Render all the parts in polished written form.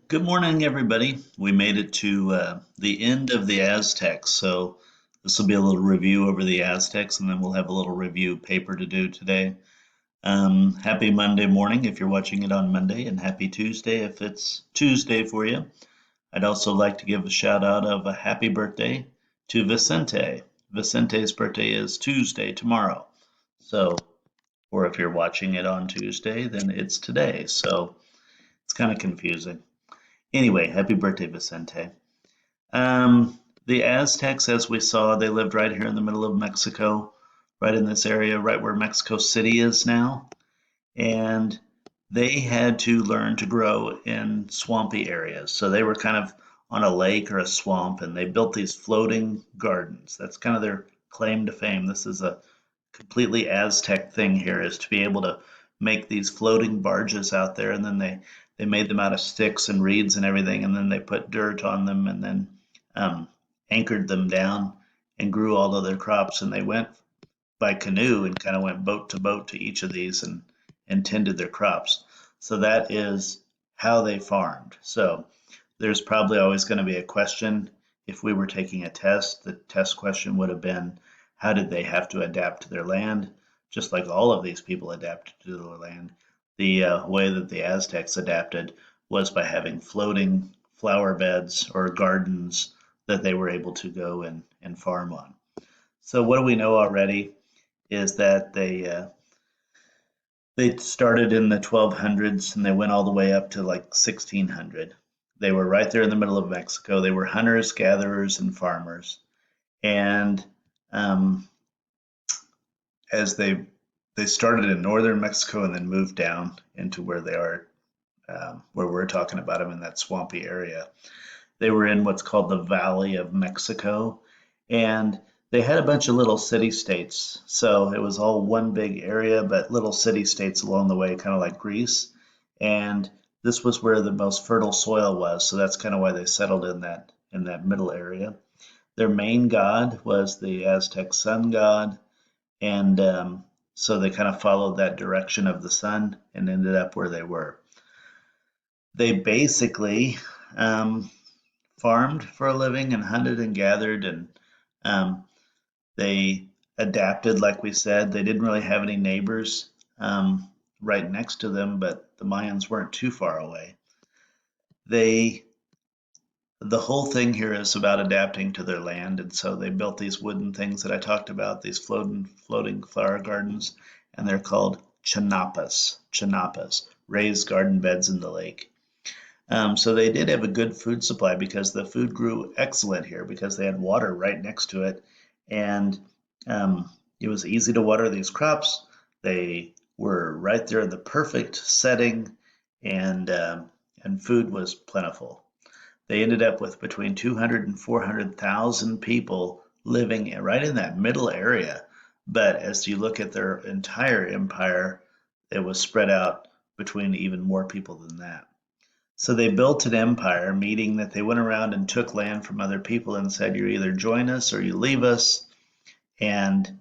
Good morning, everybody. We made it to the end of the Aztecs, so this will be a little review over the Aztecs, and then we'll have a little review paper to do today. Happy Monday morning if you're watching it on Monday, and happy Tuesday if it's Tuesday for you. I'd also like to give a shout out of a happy birthday to Vicente. Vicente's birthday is Tuesday, tomorrow. So, or if you're watching it on Tuesday, then it's today. So it's kind of confusing. Anyway, happy birthday, Vicente. The Aztecs, as we saw, they lived right here in the middle of Mexico, right in this area, right where Mexico City is now. And they had to learn to grow in swampy areas. So they were kind of on a lake or a swamp, and they built these floating gardens. That's kind of their claim to fame. This is a completely Aztec thing here, is to be able to make these floating barges out there, and then they made them out of sticks and reeds and everything, and then they put dirt on them, and then um, anchored them down and grew all of their crops. And they went by canoe and kind of went boat to boat to each of these and tended their crops. So that is how they farmed. So there's probably always going to be a question. If we were taking a test, the test question would have been, how did they have to adapt to their land? Just like all of these people adapted to their land, the way that the Aztecs adapted was by having floating flower beds or gardens that they were able to go and farm on. So what do we know already is that they started in the 1200s and they went all the way up to like 1600. They were right there in the middle of Mexico. They were hunters, gatherers, and farmers. And um, as they started in northern Mexico and then moved down into where they are, where we're talking about them in that swampy area. They were in what's called the Valley of Mexico, and they had a bunch of little city states. So it was all one big area, but little city states along the way, kind of like Greece. And this was where the most fertile soil was. So that's kind of why they settled in that middle area. Their main god was the Aztec sun god, and so they kind of followed that direction of the sun and ended up where they were. They basically farmed for a living and hunted and gathered, and um, they adapted, like we said. They didn't really have any neighbors right next to them, but the Mayans weren't too far away. They the whole thing here is about adapting to their land, and so they built these wooden things that I talked about, these floating flower gardens, and they're called chinapas, raised garden beds in the lake. So they did have a good food supply because the food grew excellent here because they had water right next to it, and um, it was easy to water these crops. They were right there in the perfect setting, and food was plentiful. They ended up with between 200 and 400,000 people living right in that middle area. But as you look at their entire empire, it was spread out between even more people than that. So they built an empire, meaning that they went around and took land from other people and said, you either join us or you leave us. And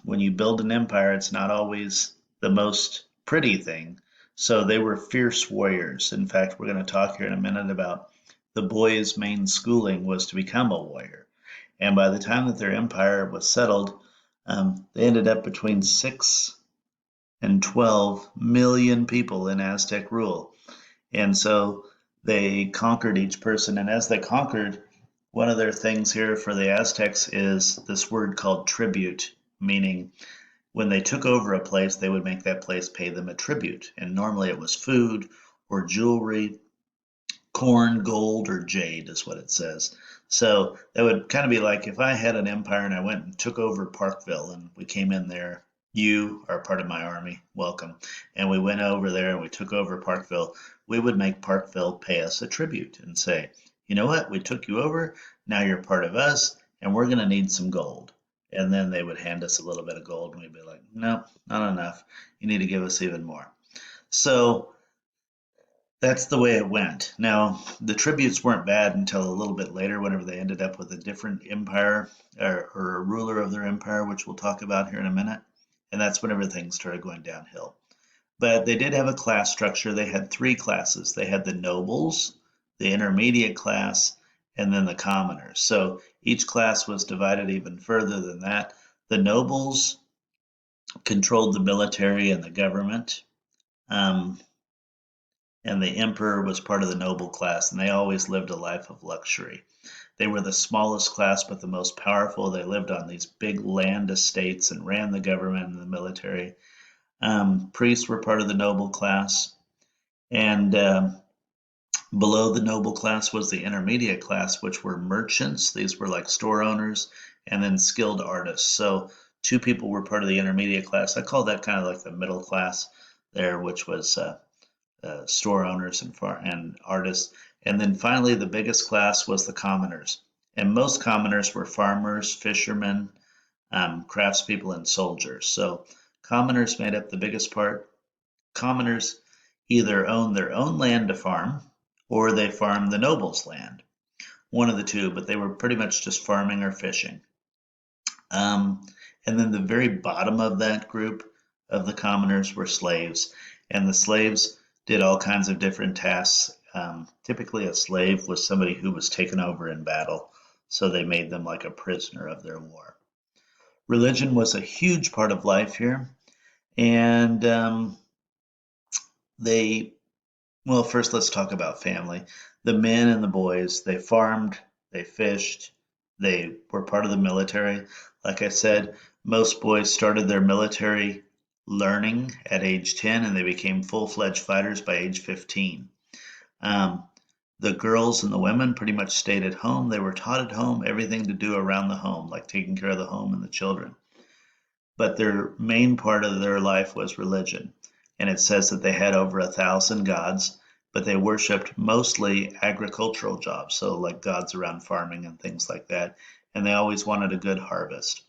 when you build an empire, it's not always the most pretty thing. So they were fierce warriors. In fact, we're going to talk here in a minute about the boys' main schooling was to become a warrior. And by the time that their empire was settled, they ended up between 6 and 12 million people in Aztec rule. And so they conquered each person. And as they conquered, one of their things here for the Aztecs is this word called tribute, meaning when they took over a place, they would make that place pay them a tribute. And normally it was food or jewelry, corn, gold, or jade, is what it says. So that would kind of be like if I had an empire and I went and took over Parkville and we came in there. You are part of my army, welcome. And we went over there and we took over Parkville. We would make Parkville pay us a tribute and say, you know what, we took you over, now you're part of us, and we're going to need some gold. And then they would hand us a little bit of gold, and we'd be like, no, not enough. You need to give us even more. So that's the way it went. Now, the tributes weren't bad until a little bit later, whenever they ended up with a different empire or a ruler of their empire, which we'll talk about here in a minute. And that's whenever things started going downhill. But they did have a class structure. They had three classes. They had the nobles, the intermediate class, and then the commoners. So each class was divided even further than that. The nobles controlled the military and the government, um, and the emperor was part of the noble class, and they always lived a life of luxury. They were the smallest class, but the most powerful. They lived on these big land estates and ran the government and the military. Priests were part of the noble class, and below the noble class was the intermediate class, which were merchants. These were like store owners, and then skilled artists. So two people were part of the intermediate class. I call that kind of like the middle class there, which was store owners and artists. And then finally, the biggest class was the commoners. And most commoners were farmers, fishermen, craftspeople, and soldiers. So commoners made up the biggest part. Commoners either owned their own land to farm or they farmed the nobles' land, one of the two, but they were pretty much just farming or fishing. Um, and then the very bottom of that group of the commoners were slaves, and the slaves did all kinds of different tasks. Typically, a slave was somebody who was taken over in battle, so they made them like a prisoner of their war. Religion was a huge part of life here, and they well, first let's talk about family. The men and the boys, they farmed, they fished, they were part of the military. Like I said, most boys started their military learning at age 10 and they became full-fledged fighters by age 15. Um, the girls and the women pretty much stayed at home. They were taught at home everything to do around the home, like taking care of the home and the children, but their main part of their life was religion. And it says that they had over 1,000 gods, but they worshiped mostly agricultural jobs, so like gods around farming and things like that. And they always wanted a good harvest.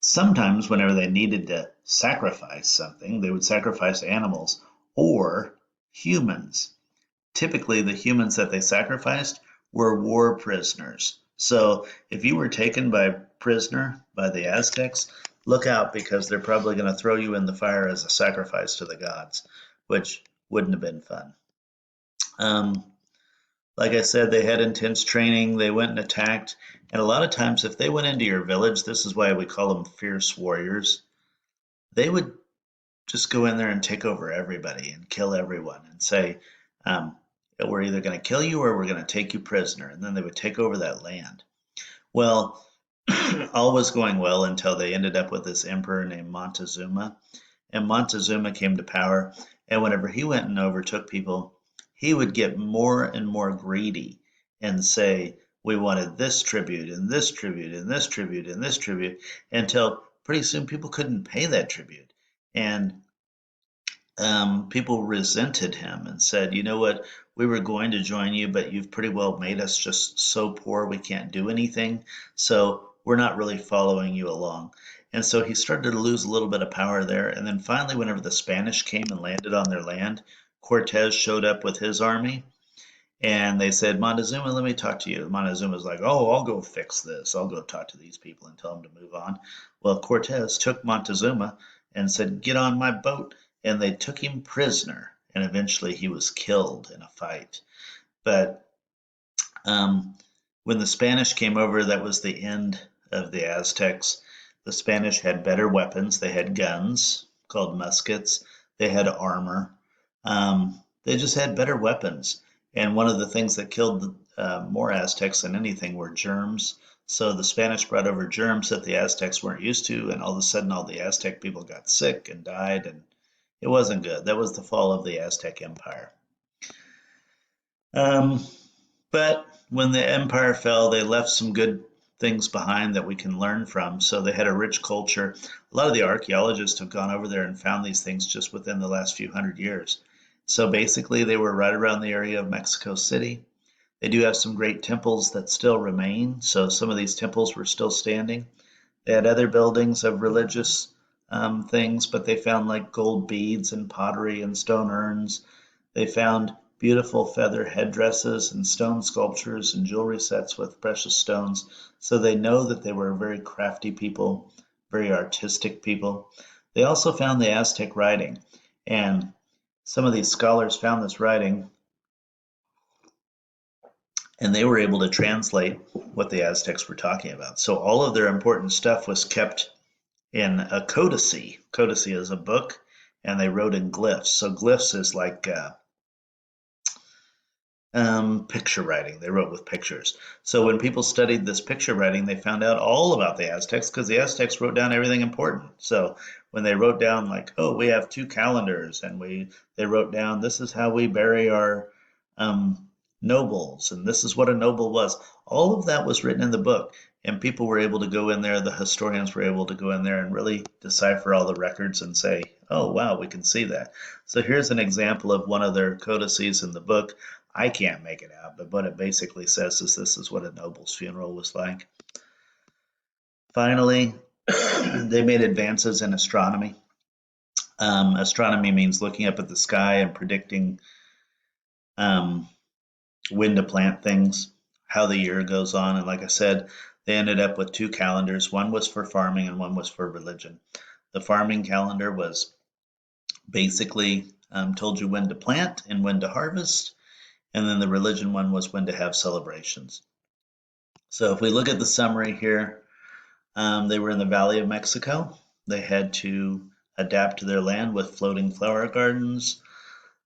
Sometimes, whenever they needed to sacrifice something, they would sacrifice animals or humans. Typically, the humans that they sacrificed were war prisoners. So if you were taken by prisoner by the Aztecs, look out because they're probably going to throw you in the fire as a sacrifice to the gods, which wouldn't have been fun. Um, like I said, they had intense training. They went and attacked. And a lot of times, if they went into your village, this is why we call them fierce warriors, they would just go in there and take over everybody and kill everyone and say, um, we're either going to kill you or we're going to take you prisoner. And then they would take over that land. Well, all was going well until they ended up with this emperor named Montezuma. And Montezuma came to power. And whenever he went and overtook people, he would get more and more greedy and say, we wanted this tribute and this tribute and this tribute and this tribute until pretty soon people couldn't pay that tribute. And people resented him and said, you know what, we were going to join you, but you've pretty well made us just so poor we can't do anything. So we're not really following you along. And so he started to lose a little bit of power there. And then finally, whenever the Spanish came and landed on their land, Cortez showed up with his army and they said, Montezuma, let me talk to you. Montezuma's like, oh, I'll go fix this. I'll go talk to these people and tell them to move on. Well, Cortez took Montezuma and said, get on my boat. And they took him prisoner. And eventually he was killed in a fight. But um, when the Spanish came over, that was the end of the Aztecs. The Spanish had better weapons. They had guns called muskets. They had armor. They just had better weapons. And one of the things that killed more Aztecs than anything were germs. So the Spanish brought over germs that the Aztecs weren't used to, and all of a sudden all the Aztec people got sick and died, and it wasn't good. That was the fall of the Aztec Empire. Um, but when the empire fell, they left some good things behind that we can learn from. So they had a rich culture. A lot of the archaeologists have gone over there and found these things just within the last few hundred years. So basically, they were right around the area of Mexico City. They do have some great temples that still remain. So some of these temples were still standing. They had other buildings of religious things, but they found like gold beads and pottery and stone urns. They found beautiful feather headdresses and stone sculptures and jewelry sets with precious stones. So they know that they were very crafty people, very artistic people. They also found the Aztec writing, and some of these scholars found this writing and they were able to translate what the Aztecs were talking about. So all of their important stuff was kept in a codice. Codice is a book, and they wrote in glyphs. So glyphs is like picture writing. They wrote with pictures. So when people studied this picture writing, they found out all about the Aztecs because the Aztecs wrote down everything important. So when they wrote down like, oh, we have two calendars, and they wrote down this is how we bury our um, nobles, and this is what a noble was. All of that was written in the book, and people were able to go in there. The historians were able to go in there and really decipher all the records and say, oh wow, we can see that. So here's an example of one of their codices in the book. I can't make it out, but what it basically says is this is what a noble's funeral was like. Finally, they made advances in astronomy. Astronomy means looking up at the sky and predicting um, when to plant things, how the year goes on. And like I said, they ended up with two calendars. One was for farming and one was for religion. The farming calendar was basically told you when to plant and when to harvest. And then the religion one was when to have celebrations. So if we look at the summary here, they were in the Valley of Mexico. They had to adapt to their land with floating flower gardens.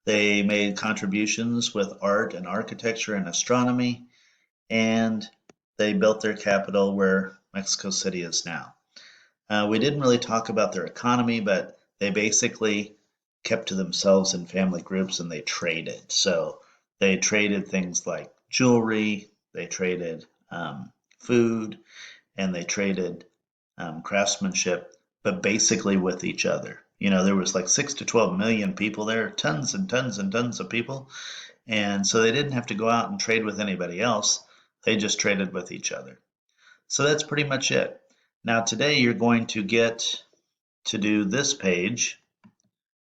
They made contributions with art and architecture and astronomy, and they built their capital where Mexico City is now. We didn't really talk about their economy, but they basically kept to themselves in family groups and they traded. So they traded things like jewelry, they traded food, and they traded craftsmanship, but basically with each other. You know, there was like 6 to 12 million people there, tons and tons and tons of people. And so they didn't have to go out and trade with anybody else. They just traded with each other. So that's pretty much it. Now today you're going to get to do this page,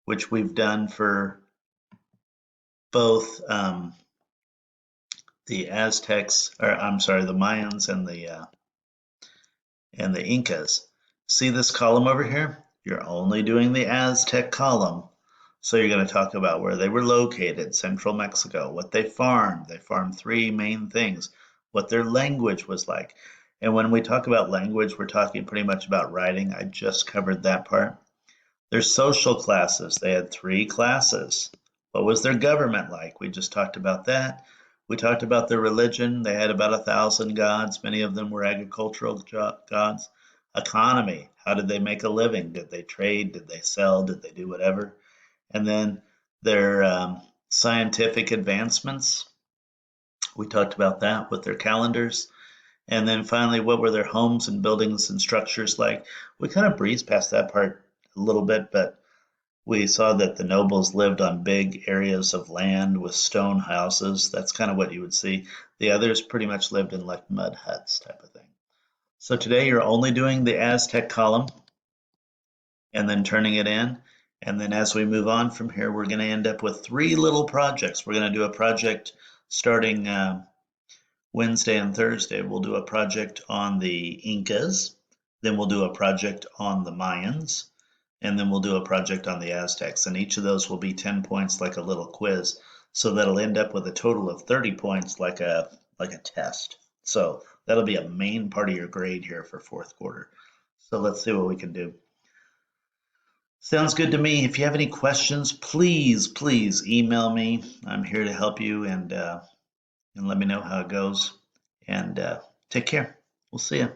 which we've done for both the Aztecs, or I'm sorry, the Mayans and the Incas. See this column over here? You're only doing the Aztec column. So you're going to talk about where they were located, central Mexico, what they farmed. They farmed three main things, what their language was like. And when we talk about language, we're talking pretty much about writing. I just covered that part. Their social classes, they had three classes. What was their government like? We just talked about that. We talked about their religion. They had about 1,000 gods. Many of them were agricultural gods. Economy, how did they make a living? Did they trade? Did they sell? Did they do whatever? And then their scientific advancements. We talked about that with their calendars. And then finally, what were their homes and buildings and structures like? We kind of breezed past that part a little bit, but we saw that the nobles lived on big areas of land with stone houses. That's kind of what you would see. The others pretty much lived in like mud huts type of thing. So today you're only doing the Aztec column and then turning it in. And then as we move on from here, we're going to end up with three little projects. We're going to do a project starting Wednesday and Thursday. We'll do a project on the Incas. Then we'll do a project on the Mayans. And then we'll do a project on the Aztecs. And each of those will be 10 points like a little quiz. So that'll end up with a total of 30 points like a test. So that'll be a main part of your grade here for fourth quarter. So let's see what we can do. Sounds good to me. If you have any questions, please email me. I'm here to help you and let me know how it goes. And take care. We'll see you.